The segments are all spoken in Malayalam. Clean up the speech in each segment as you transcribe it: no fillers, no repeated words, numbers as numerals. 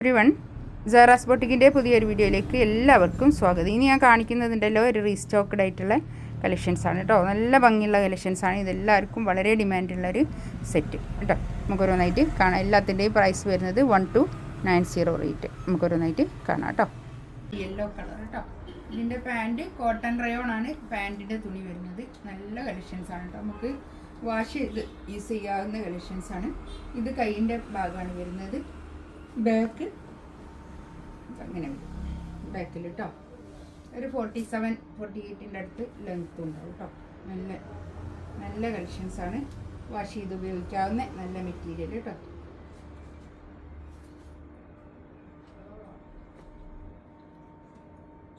എവരിവൺ, സാറാസ് ബൊട്ടിക്കിൻ്റെ പുതിയൊരു വീഡിയോയിലേക്ക് എല്ലാവർക്കും സ്വാഗതം. ഇനി ഞാൻ കാണിക്കുന്നതിൻ്റെല്ലോ ഒരു റീസ്റ്റോക്ക്ഡ് ആയിട്ടുള്ള കളക്ഷൻസാണ് കേട്ടോ. നല്ല ഭംഗിയുള്ള കളക്ഷൻസാണ്. ഇതെല്ലാവർക്കും വളരെ ഡിമാൻഡുള്ളൊരു സെറ്റ് കേട്ടോ. നമുക്കൊരോന്നായിട്ട് കാണാം. എല്ലാത്തിൻ്റെയും പ്രൈസ് വരുന്നത് 1290 റേറ്റ്. നമുക്കൊരോന്നായിട്ട് കാണാം കേട്ടോ. യെല്ലോ കളർ കേട്ടോ. ഇതിൻ്റെ പാൻറ്റ് കോട്ടൺ റയോൺ ആണ് പാൻറ്റിൻ്റെ തുണി വരുന്നത്. നല്ല കളക്ഷൻസാണ് കേട്ടോ. നമുക്ക് വാഷ് ചെയ്ത് യൂസ് ചെയ്യാവുന്ന കളക്ഷൻസാണ്. ഇത് കൈയിൻ്റെ ഭാഗമാണ് വരുന്നത്. ബാക്ക് അങ്ങനെ വരും. ബാക്കിൽ കേട്ടോ ഒരു 47-48 അടുത്ത് ലെങ്ത്തും ഉണ്ടാവും കേട്ടോ. നല്ല നല്ല കളക്ഷൻസാണ്. വാഷ് ചെയ്ത് ഉപയോഗിക്കാവുന്ന നല്ല മെറ്റീരിയൽ കേട്ടോ.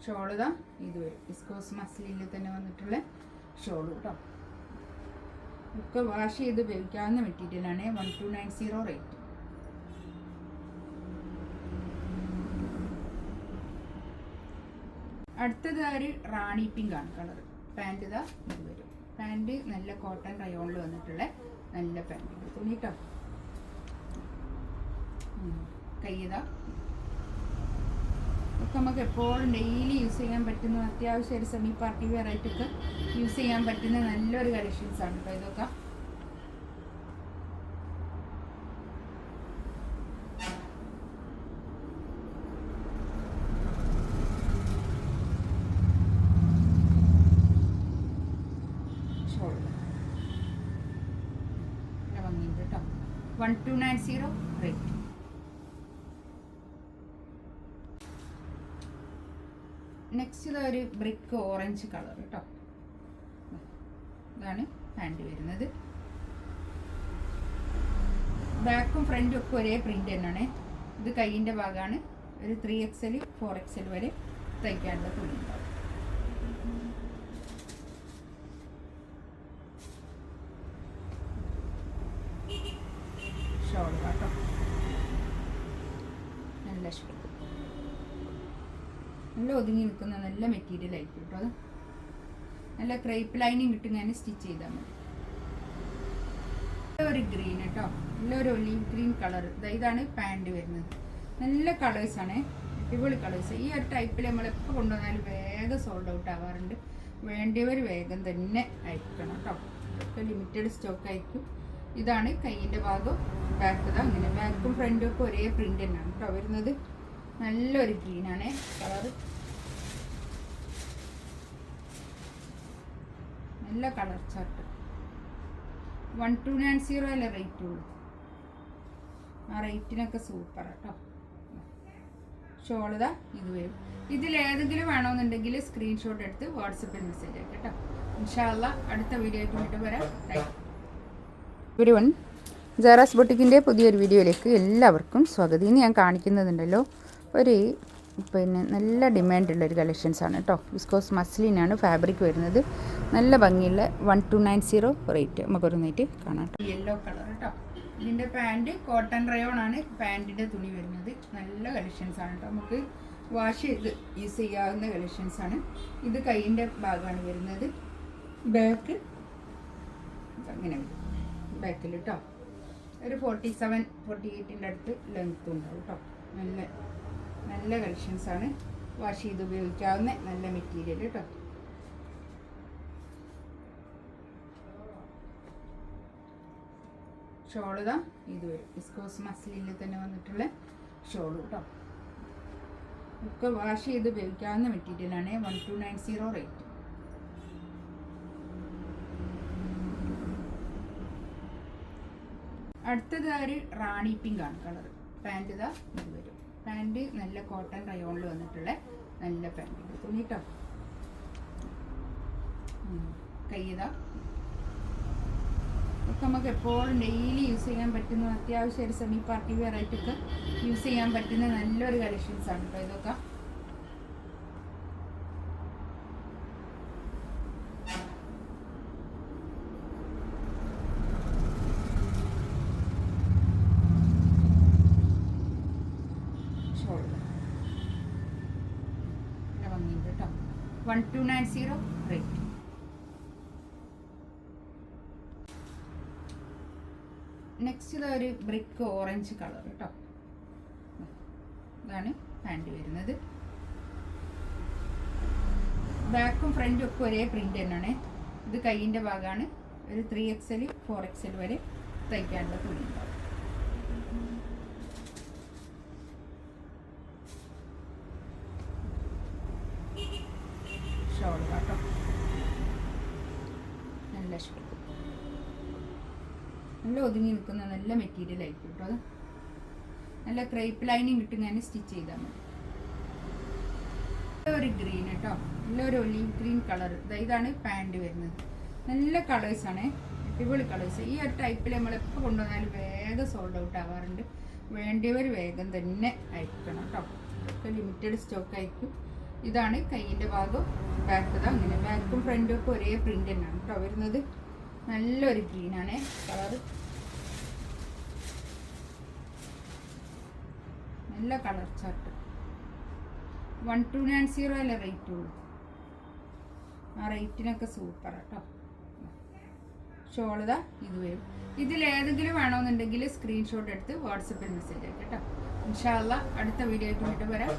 ഷോള് ഇതാ ഇത് വരും. വിസ്കോസ് മസ്ലിനിൽ തന്നെ വന്നിട്ടുള്ള ഷോള് കേട്ടോ. ഒക്കെ വാഷ് ചെയ്ത് ഉപയോഗിക്കാവുന്ന മെറ്റീരിയലാണ്. 1290 റേറ്റ്. അടുത്തത് ഒരു റാണി പിങ്ക് ആണ് കളർ. പാൻറ്റ് ഇതാ ഇത് വരും. പാൻറ്റ് നല്ല കോട്ടൺ റയോണിൽ വന്നിട്ടുള്ള നല്ല പാൻറ്റ് തുണി കേട്ടോ. കൈ ഇതാ ഒക്കെ നമുക്ക് എപ്പോഴും ഡെയിലി യൂസ് ചെയ്യാൻ പറ്റുന്ന, അത്യാവശ്യം ഒരു സെമി പാർട്ടി വെയർ ആയിട്ടൊക്കെ യൂസ് ചെയ്യാൻ പറ്റുന്ന നല്ലൊരു കളക്ഷൻസാണ് കേട്ടോ ഇതൊക്കെ. കേട്ടോ 1290 റേറ്റ്. നെക്സ്റ്റ് ഇതൊരു ബ്രിക്ക് ഓറഞ്ച് കളർ കേട്ടോ. ഇതാണ് പാൻറ് വരുന്നത്. ബാക്കും ഫ്രണ്ടും ഒക്കെ ഒരേ പ്രിന്റ് തന്നെയാണ്. ഇത് കൈയിൻ്റെ ഭാഗമാണ്. ഒരു 3XL 4XL വരെ തയ്ക്കാനുള്ള തുണി ഉണ്ടാവും. ഷോൾ കേട്ടോ. നല്ല ഷോൾ, നല്ല ഒതുങ്ങി നിൽക്കുന്ന നല്ല മെറ്റീരിയൽ ആയിരിക്കും കേട്ടോ. അത് നല്ല ക്രേപ്പ് ലൈനിങ് കിട്ടും. ഞാൻ സ്റ്റിച്ച് ചെയ്താൽ മതി. ഒരു ഗ്രീൻ കേട്ടോ. നല്ലൊരു ഒലീവ് ഗ്രീൻ കളർ. ഇതാണ് പാൻറ് വരുന്നത്. നല്ല കളേഴ്സാണ്, അടിപൊളി കളേഴ്സ്. ഈ ഒരു ടൈപ്പിൽ നമ്മളെപ്പോൾ കൊണ്ടുവന്നാലും വേഗം സോൾഡ് ഔട്ട് ആവാറുണ്ട്. വേണ്ടിയവർ വേഗം തന്നെ അയക്കണം കേട്ടോ. ഇതൊക്കെ ലിമിറ്റഡ് സ്റ്റോക്ക് ആയിരിക്കും. ഇതാണ് കൈയിൻ്റെ ഭാഗം. ബാക്ക് ഇതാ അങ്ങനെ. ബാക്കും ഫ്രണ്ടും ഒക്കെ ഒരേ പ്രിന്റ് തന്നെയാണ് കേട്ടോ വരുന്നത്. നല്ലൊരു ഗ്രീനാണ് കളർ. നല്ല കളർ ചാർട്ട്. 1290 അല്ലേ റേറ്റ് ഉള്ളൂ. ആ റേറ്റിനൊക്കെ സൂപ്പർ കേട്ടോ. ഷോളിതാ ഇത് വരും. ഇതിലേതെങ്കിലും വേണമെന്നുണ്ടെങ്കിൽ സ്ക്രീൻഷോട്ട് എടുത്ത് വാട്സപ്പിൽ മെസ്സേജ് ആക്കി കേട്ടോ. ഇൻഷാ അല്ലാഹ് അടുത്ത വീഡിയോ ആയിട്ട് കൊണ്ടിട്ട് വരാം. എവരിവൺ, സാറാസ് ബൊട്ടിക്കിൻ്റെ പുതിയൊരു വീഡിയോയിലേക്ക് എല്ലാവർക്കും സ്വാഗതം. ഇനി ഞാൻ കാണിക്കുന്നതുണ്ടല്ലോ ഒരു നല്ല ഡിമാൻഡുള്ളൊരു കളക്ഷൻസാണ് കേട്ടോ. വിസ്കോസ് മസ്ലിനാണ് ഫാബ്രിക് വരുന്നത്. നല്ല ഭംഗിയുള്ള 1290 റേറ്റ്. നമുക്കൊരുന്നായിട്ട് കാണാം. യെല്ലോ കളർ കേട്ടോ. ഇതിൻ്റെ പാൻറ്റ് കോട്ടൺ റയോൺ ആണ് പാൻറ്റിൻ്റെ തുണി വരുന്നത്. നല്ല കളക്ഷൻസാണ് കേട്ടോ. നമുക്ക് വാഷ് ചെയ്ത് യൂസ് ചെയ്യാവുന്ന കളക്ഷൻസാണ്. ഇത് കൈയിൻ്റെ ഭാഗമാണ് വരുന്നത്. ബാക്ക് അങ്ങനെ വരും. ബാക്കിൽ കേട്ടോ ഒരു 47-48 അടുത്ത് ലെങ്ത്തും ഉണ്ടാവും കേട്ടോ. നല്ല നല്ല കളക്ഷൻസാണ്. വാഷ് ചെയ്ത് ഉപയോഗിക്കാവുന്ന നല്ല മെറ്റീരിയൽ കേട്ടോ. ഷോൾ ഇതാ ഇത് വരും. വിസ്കോസ് മസ്ലിനിൽ തന്നെ വന്നിട്ടുള്ള ഷോൾ കേട്ടോ. ഒക്കെ വാഷ് ചെയ്ത് ഉപയോഗിക്കാവുന്ന മെറ്റീരിയലാണ്. 1290 റേറ്റ്. അടുത്തത് ഒരു റാണി പിങ്ക് ആണ് കളർ. പാൻറ്റ് ഇതാ ഇത് വരും. പാൻറ്റ് നല്ല കോട്ടൺ റയോണിൽ വന്നിട്ടുള്ള നല്ല പാൻറ്റ് തുണി കേട്ടോ. കൈ ഇതാ ഒക്കെ നമുക്ക് എപ്പോഴും ഡെയിലി യൂസ് ചെയ്യാൻ പറ്റുന്ന, അത്യാവശ്യം ഒരു സെമി പാർട്ടി വെയർ ആയിട്ടൊക്കെ യൂസ് ചെയ്യാൻ പറ്റുന്ന നല്ലൊരു കളക്ഷൻസാണ് കേട്ടോ ഇതൊക്കെ. ഭംഗിയുണ്ട് കേട്ടോ. 1290 റേറ്റ്. നെക്സ്റ്റ് ഇതൊരു ബ്രിക്ക് ഓറഞ്ച് കളർ കേട്ടോ. ഇതാണ് പാൻറ് വരുന്നത്. ബാക്കും ഫ്രണ്ടും ഒക്കെ ഒരേ പ്രിൻ്റ് തന്നെയാണ്. ഇത് കൈയിൻ്റെ ഭാഗമാണ്. ഒരു 3XL 4XL വരെ തയ്ക്കാനുള്ള തുണി ഉണ്ടാവും. ഷോൾ കേട്ടോ, നല്ല ഷോൾ, നല്ല ഒതുങ്ങി നിൽക്കുന്ന നല്ല മെറ്റീരിയൽ ആയിരിക്കും കേട്ടോ. അത് നല്ല ക്രേപ്പ് ലൈനിങ് കിട്ടും. ഞാൻ സ്റ്റിച്ച് ചെയ്താൽ മതി. ഒരു ഗ്രീൻ കേട്ടോ, നല്ലൊരു ഒലീവ് ഗ്രീൻ കളർ. ഇതാണ് പാൻറ് വരുന്നത്. നല്ല കളേഴ്സാണ്, അടിപൊളി കളേഴ്സ്. ഈ ഒരു ടൈപ്പിൽ നമ്മളെപ്പോൾ കൊണ്ടുവന്നാലും വേഗം സോൾഡ് ഔട്ട് ആവാറുണ്ട്. വേണ്ടിയവർ വേഗം തന്നെ അയക്കണം കേട്ടോ. ഇതൊക്കെ ലിമിറ്റഡ് സ്റ്റോക്ക് ആയിരിക്കും. ഇതാണ് കൈയിൻ്റെ ഭാഗം. ബാക്ക് ഇതാ അങ്ങനെ, ബാക്കും ഫ്രണ്ടും ഒക്കെ ഒരേ പ്രിൻ്റ് തന്നെയാണ് കേട്ടോ വരുന്നത്. നല്ലൊരു ഗ്രീനാണ് കളറ്, നല്ല കളർ ചാർട്ട്. 1290 അല്ലേ റേറ്റ് ഉള്ളൂ. ആ റേറ്റിനൊക്കെ സൂപ്പർ കേട്ടോ. ഷോളിതാ ഇത് വരും. ഇതിലേതെങ്കിലും വേണമെന്നുണ്ടെങ്കിൽ സ്ക്രീൻഷോട്ട് എടുത്ത് വാട്സപ്പിൽ മെസ്സേജ് ആക്കി കേട്ടോ. ഇൻഷാ അല്ലാഹ് അടുത്ത വീഡിയോ ആയിട്ട് വരാം.